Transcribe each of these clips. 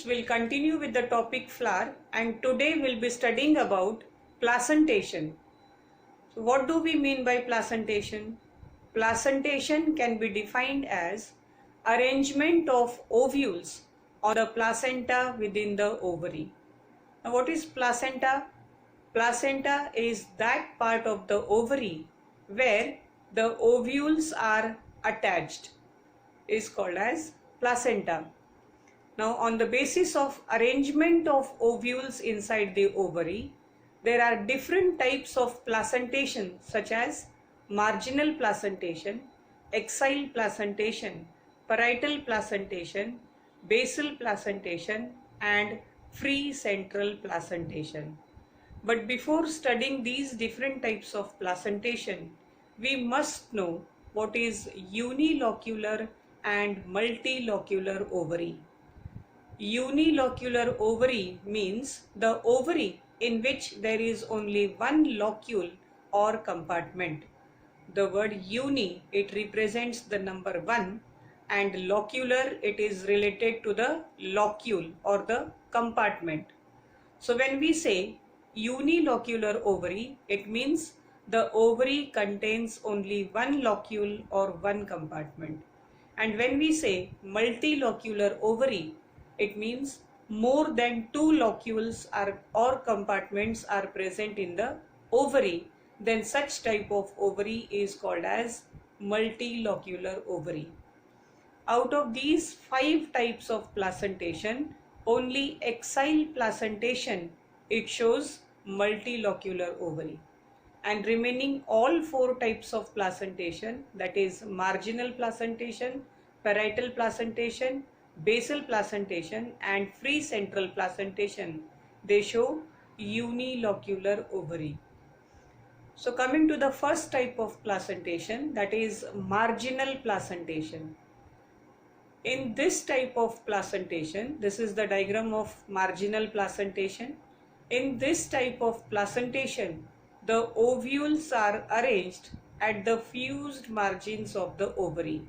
we'll continue with the topic flower, and today we'll be studying about placentation. So what do we mean by placentation? Placentation can be defined as arrangement of ovules on the placenta within the ovary. Now what is placenta? Placenta is that part of the ovary where the ovules are attached, is called as placenta. Now on the basis of arrangement of ovules inside the ovary, there are different types of placentation such as marginal placentation, exile placentation, parietal placentation, basal placentation and free central placentation. But before studying these different types of placentation, we must know what is unilocular and multilocular ovary. Unilocular ovary means the ovary in which there is only one locule or compartment. The word uni, it represents the number 1, and locular, it is related to the locule or the compartment. So when we say unilocular ovary, it means the ovary contains only one locule or one compartment. And when we say multilocular ovary, it means more than 2 locules or compartments are present in the ovary. Then such type of ovary is called as multilocular ovary. Out of these 5 types of placentation, only exile placentation, it shows multilocular ovary, and remaining all 4 types of placentation, that is marginal placentation, parietal placentation, basal placentation and free central placentation, they show unilocular ovary. So coming to the first type of placentation, that is marginal placentation. In this type of placentation, this is the diagram of marginal placentation. In this type of placentation, the ovules are arranged at the fused margins of the ovary.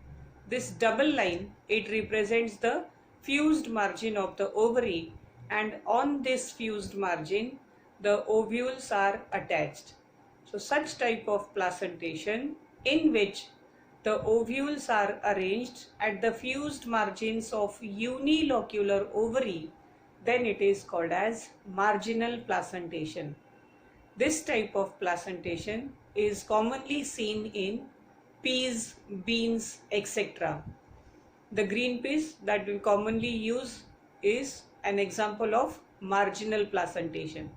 This double line, it represents the fused margin of the ovary, and on this fused margin, the ovules are attached. So such type of placentation in which the ovules are arranged at the fused margins of unilocular ovary, then it is called as marginal placentation. This type of placentation is commonly seen in peas, beans, etc. The green peas that we commonly use is an example of marginal placentation.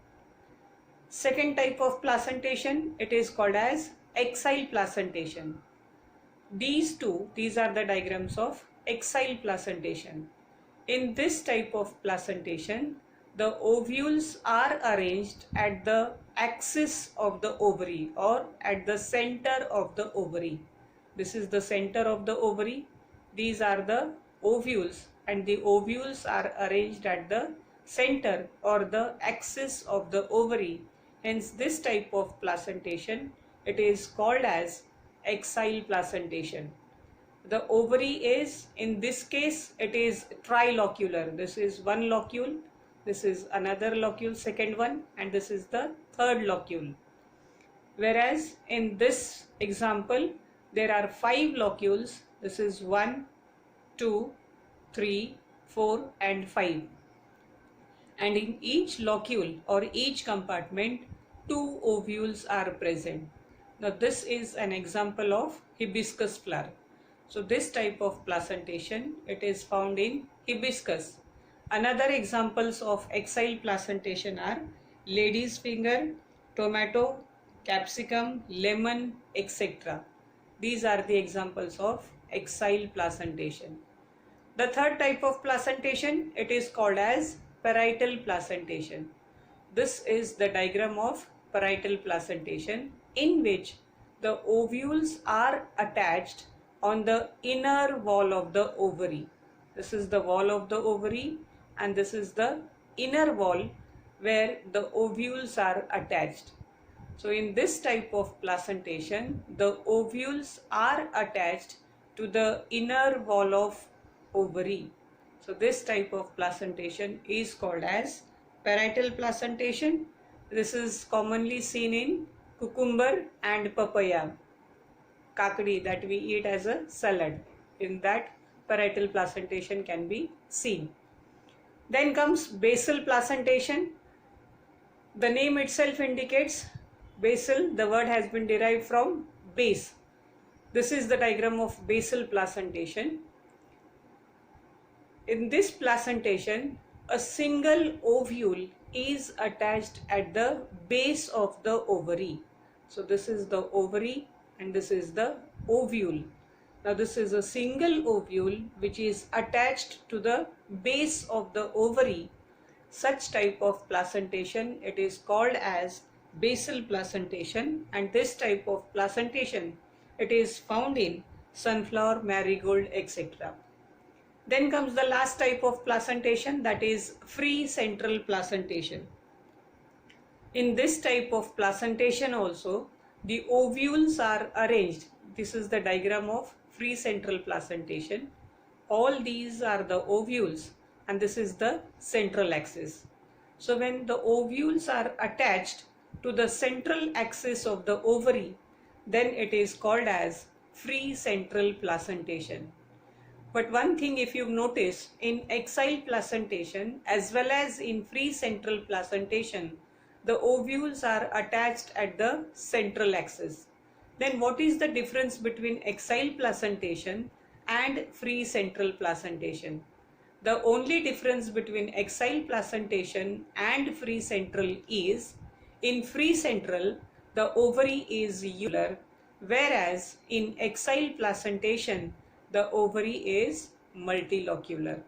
Second type of placentation, it is called as exile placentation. These are the diagrams of exile placentation. In this type of placentation, the ovules are arranged at the axis of the ovary or at the center of the ovary. This is the center of the ovary. These are the ovules, and the ovules are arranged at the center or the axis of the ovary. Hence this type of placentation, it is called as exile placentation. The ovary is, in this case, it is trilocular. This is one locule, this is another locule, second one, and this is the third locule. Whereas in this example, there are 5 locules. This is 1, 2, 3, 4 and 5. And in each locule or each compartment, 2 ovules are present. Now this is an example of hibiscus flower. So this type of placentation, it is found in hibiscus. Another examples of exile placentation are lady's finger, tomato, capsicum, lemon, etc. These are the examples of exile placentation. The third type of placentation, it is called as parietal placentation. This is the diagram of parietal placentation, in which the ovules are attached on the inner wall of the ovary. This is the wall of the ovary, and this is the inner wall where the ovules are attached. So in this type of placentation, the ovules are attached to the inner wall of ovary. So this type of placentation is called as parietal placentation. This is commonly seen in cucumber and papaya, kakdi that we eat as a salad. In that, parietal placentation can be seen. Then comes basal placentation. The name itself indicates basal. The word has been derived from base. This is the diagram of basal placentation. In this placentation, a single ovule is attached at the base of the ovary. So this is the ovary and this is the ovule. Now this is a single ovule which is attached to the base of the ovary. Such type of placentation, it is called as basal placentation, and this type of placentation, it is found in sunflower, marigold, etc. Then comes the last type of placentation, that is free central placentation. In this type of placentation also, the ovules are arranged. This is the diagram of free central placentation. All these are the ovules and this is the central axis. So when the ovules are attached to the central axis of the ovary, then it is called as free central placentation. But one thing, if you notice, in exile placentation as well as in free central placentation, the ovules are attached at the central axis. Then what is the difference between exile placentation and free central placentation? The only difference between exile placentation and free central is, in free central, the ovary is uvular, whereas in exile placentation, the ovary is multilocular.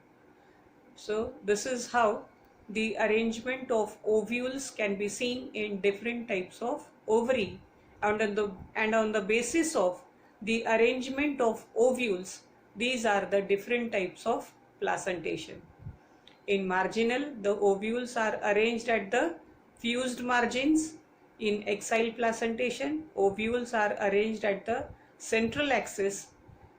So this is how the arrangement of ovules can be seen in different types of ovary, and on the basis of the arrangement of ovules, these are the different types of placentation. In marginal, the ovules are arranged at the fused margins. In exile placentation, ovules are arranged at the central axis.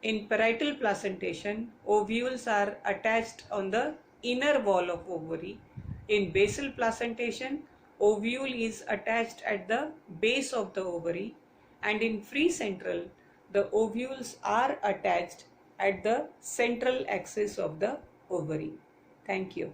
In parietal placentation, ovules are attached on the inner wall of ovary. In basal placentation, ovule is attached at the base of the ovary, and in free central, the ovules are attached at the central axis of the ovary. Thank you.